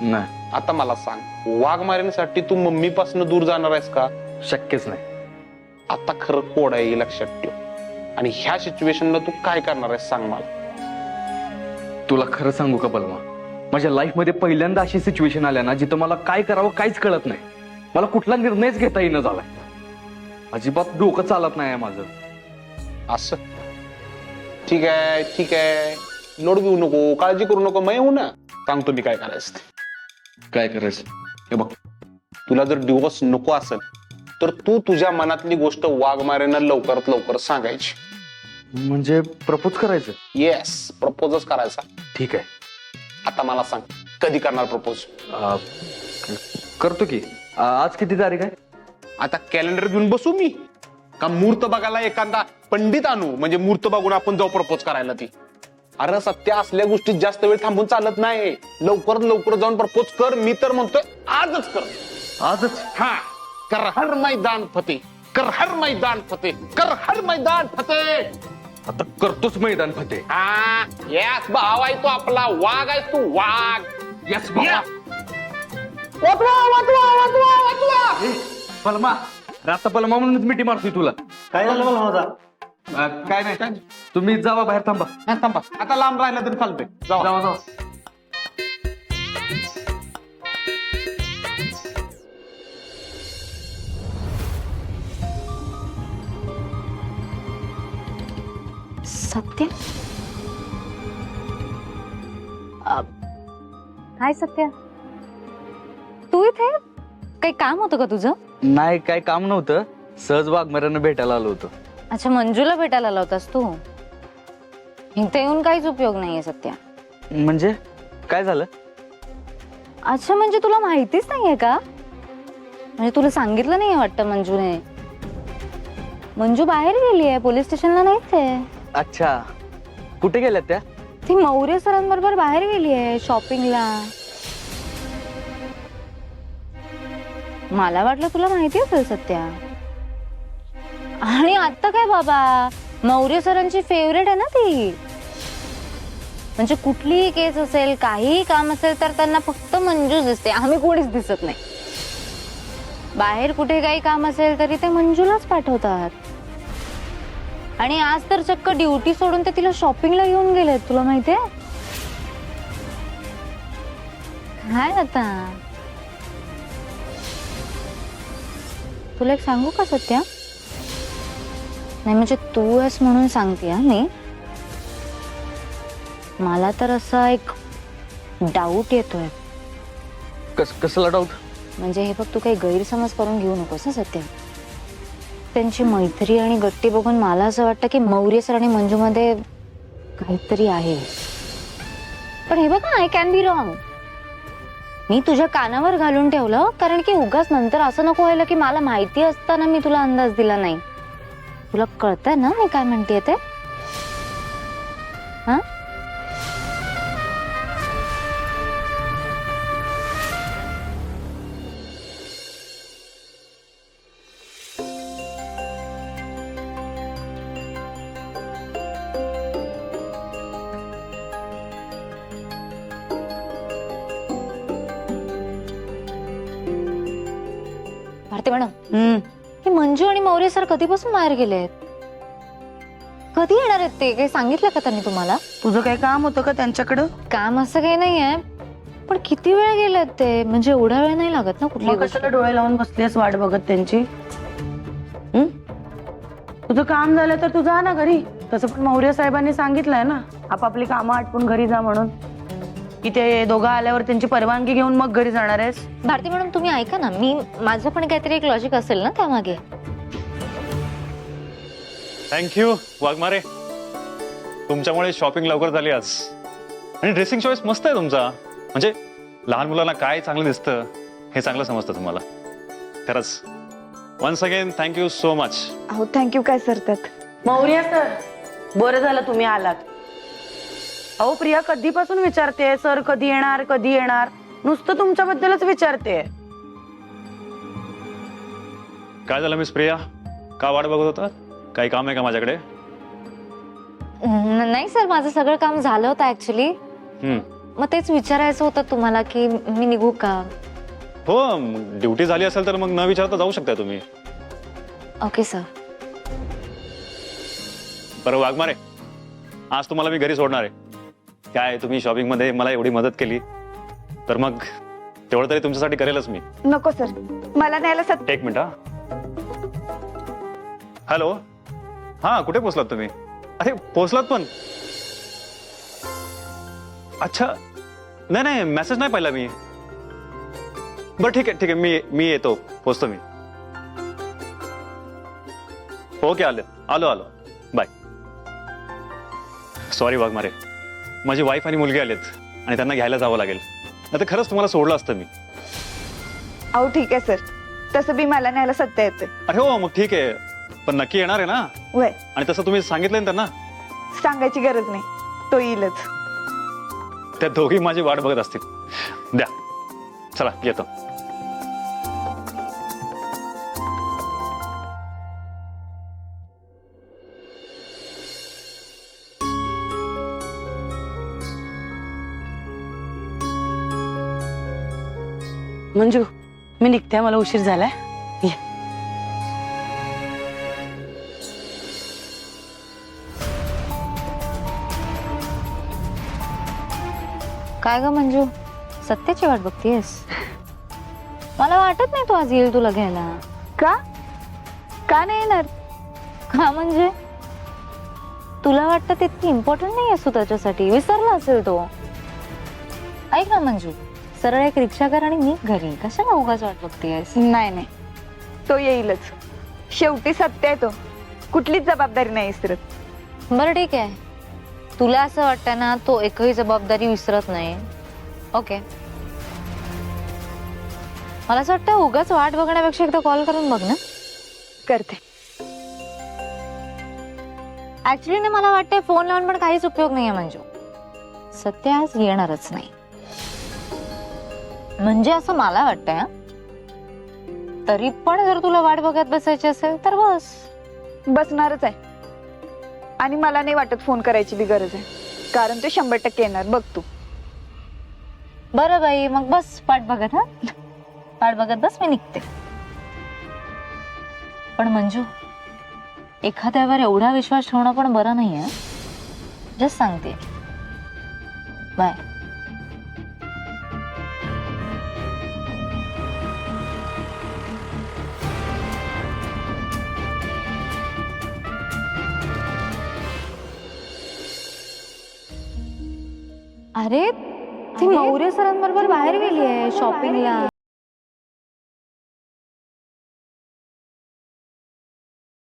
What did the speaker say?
नाही. आता मला सांग, वाघ मारण्यासाठी तू मम्मीपासून दूर जाणार आहेस का? शक्यच नाही. आता खरं कोड आहे हे लक्षात ठेव. आणि ह्या सिच्युएशनला तू काय करणार आहेस सांग मला. तुला खरं सांगू का बलमा, माझ्या लाईफ मध्ये पहिल्यांदा अशी सिच्युएशन आल्या ना जिथं मला काय करावं काहीच कळत नाही. मला कुठला निर्णयच घेता येईना झालाय. अजिबात डोकं चालत नाही माझं. असं ठीक आहे ठीक आहे, लोड घेऊ नको, काळजी करू नको, मी येऊ ना, सांगतो मी काय करायचं ते. काय करायचं? हे बघ, तुला जर डिवोर्स नको असेल तर तू तुझ्या मनातली गोष्ट वाघमारेंना लवकरात लवकर सांगायची. म्हणजे प्रपोज करायचं? येस, प्रपोजच करायचा. ठीक आहे. आता मला सांग, कधी करणार प्रपोज? करतो की. आज किती तारीख आहे? आता कॅलेंडर घेऊन बसू मी का मुहूर्त बघायला एखादा पंडित आणू, म्हणजे मुहूर्त बघून आपण जाऊ प्रपोज करायला? ती अरे सत्य असल्या गोष्टीत जास्त वेळ थांबून चालत नाही. लवकरात लवकर जाऊन प्रपोज कर. मी तर म्हणतोय आजच कर. आजच? हा, कर हर मैदान फतेह, कर हर मैदान फतेह, कर हर मैदान फतेह. आता करतोच मैदान फतेह. हा यस, भाव आहे तो आपला, वाघ आहे तू, वाघ. यस या. वाचवा वाचवा वाचवा वाचवा. पलमा, राता पलमा म्हणूनच मिठी मारतोय तुला. काय झालं मला माझा? काय नाही, तुम्ही जावा बाहेर. थांबा. हा, थांबा, आता लांब राहिला तरी चालतंय. जाऊ. जावा जावा. सत्य? काय सत्य, तू इथे? काही काम होतं का तुझं? नाही, काय काम नव्हतं. सहज वाघमाऱ्यांना भेटायला आलो होतो. अच्छा, मंजूला भेटायला आला होतास तू? इथे येऊन काहीच उपयोग नाहीये सत्या. म्हणजे काय झालं? अच्छा, म्हणजे तुला माहितीच नाहीये का? म्हणजे तुला सांगितलं नाहीये वाटतं मंजूने. मंजू बाहेर गेली आहे, पोलीस स्टेशनला नाहीच आहे. अच्छा, कुठे गेल्यात त्या? ती मौर्य सरांबरोबर बाहेर गेली आहे शॉपिंगला. मला वाटलं तुला माहिती असेल सत्या. आणि आता काय बाबा, मौर्य सरांची फेवरेट आहे ना ती. म्हणजे कुठलीही केस असेल, काहीही काम असेल तर त्यांना फक्त मंजूच दिसते, आम्ही कोणीच दिसत नाही. बाहेर कुठे काही काम असेल तरी ते मंजूलाच पाठवतात. आणि आज तर चक्क ड्युटी सोडून ते तिला शॉपिंगला घेऊन गेलेत, तुला माहितीये? काय आता तुला एक सांगू का सत्या? नाही म्हणजे तू आहेस म्हणून सांगते मी. मला तर असा एक डाऊट येतोय. कसला डाऊट? म्हणजे हे बघ, तू काही गैरसमज करून घेऊ नकोस ना सत्या. त्यांची मैत्री आणि गट्टी बघून मला असं वाटतं की मौर्य सर आणि मंजू मध्ये काहीतरी आहे. पण हे बघ, आय कॅन बी रॉंग. मी तुझ्या कानावर घालून ठेवलं कारण की उगाच नंतर असं नको व्हायला की मला माहिती असताना मी तुला अंदाज दिला नाही. तुला कळतंय ना मी काय म्हणतेय ते? हा, भारती मॅडम, हे मंजू आणि मौर्य सर कधीपासून बाहेर गेलेत? कधी येणार आहेत ते? काही सांगितलं का त्यांनी तुम्हाला? तुझं काही काम होतं का त्यांच्याकडं? काम असं काही नाहीये, पण किती वेळ गेलेत ते? म्हणजे एवढा वेळ नाही लागत ना कुठली मग गोष्ट. कशाला डोळे लावून बसलीस वाट बघत त्यांची? तुझं काम झालं तर तू जा ना घरी. तसं पण मौर्य साहेबांनी सांगितलंय ना, आपापली कामं आटपून घरी जा म्हणून. की ते दोघं आल्यावर त्यांची परवानगी घेऊन मग घरी जाणार आहेस? भारती मॅडम, तुम्ही ऐका ना, माझं पण काहीतरी एक लॉजिक असेल ना त्यामागे. थँक्यू वाघमारे, तुमच्यामुळे शॉपिंग लवकर झाली आज. आणि ड्रेसिंग चॉईस मस्त आहे तुमचा. म्हणजे लहान मुलांना काय चांगलं दिसतं हे चांगलं समजतं तुम्हाला. खरंच once again thank you so much. हो, थँक्यू काय सर. त्यात मौर्य सर, बरं झालं तुम्ही आलात. अहो प्रिया कधीपासून विचारते सर कधी येणार कधी येणार, नुसतं तुमच्याबद्दलच विचारते. काय झालं मिस प्रिया, का वाट बघत होता? काही काम आहे का माझ्याकडे? नाही सर, माझं सगळं काम झालं होतं ऍक्च्युली. मग तेच विचारायचं होतं तुम्हाला की मी निघू का? हो, ड्युटी झाली असेल तर मग न विचारता जाऊ शकता तुम्ही. Okay sir. बरं वाघमारे, आज तुम्हाला मी घरी सोडणार आहे. काय तुम्ही शॉपिंग मध्ये मला एवढी मदत केली तर मग तेवढं तरी तुमच्यासाठी करेलच मी. नको सर, मला न्यायला एक मिनिट. हा, हॅलो. हा, कुठे पोहोचलात तुम्ही? अरे पोहोचलात पण? अच्छा, नाही नाही, मेसेज नाही पाहिला मी. बरं ठीक आहे ठीक आहे, मी येतो, पोहोचतो मी. ओके, आलो आलो. बाय. सॉरी वाघमारे, माझी वाईफ आणि मुलगी आलेत आणि त्यांना घ्यायला जावं लागेल. आता खरंच तुम्हाला सोडलं असतं मी. अहो ठीक आहे सर, तसं बी मला न्यायला सत्य येते. अरे हो, मग ठीक आहे, पण नक्की येणार आहे ना? वय आणि तसं तुम्ही सांगितलंय ना त्यांना? सांगायची गरज नाही, तो येईलच. त्या दोघी माझी वाट बघत असतील. द्या, चला येतो. मंजू, मी निघते, मला उशीर झालाय. ये. काय ग मंजू, सत्याची वाट बघतीयस? मला वाटत नाही तो आज येईल तुला घ्यायला. का का नाही येणार? का म्हणजे तुला वाटतं तितकी इम्पॉर्टंट नाही असतो त्याच्यासाठी, विसरला असेल तो. ऐक ना मंजू, सरळ एक रिक्षा कर आणि निघ घरी. कशाला उगाच वाट बघतीयस? नाही नाही, तो येईलच. शेवटी सत्य आहे तो, कुठलीच जबाबदारी नाही विसरत. बरं ठीक आहे, तुला असं वाटतं ना तो एकही जबाबदारी विसरत नाही. ओके, मला असं वाटतं उगाच वाट बघण्यापेक्षा एकदा कॉल करून बघ ना. करते. ऍक्च्युली ना मला वाटतंय फोन लावून पण काहीच उपयोग नाहीये मंजू. सत्य आज येणारच नाही, म्हणजे असं मला वाटतंय. हा, तरी पण जर तुला वाट बघत बसायची असेल तर बस. बसणारच आहे, आणि मला नाही वाटत फोन करायची बी गरज आहे, कारण ते 100% येणार, बघ तू. बरं बाई, मग बस वाट बघत. हा, वाट बघत बस, मी निघते. पण मंजू, एखाद्यावर एवढा विश्वास ठेवणं पण बरं नाहीये. जस्ट सांगते. बाय. अरे ती मौर्य सरांबरोबर बाहेर गेली आहे शॉपिंगला.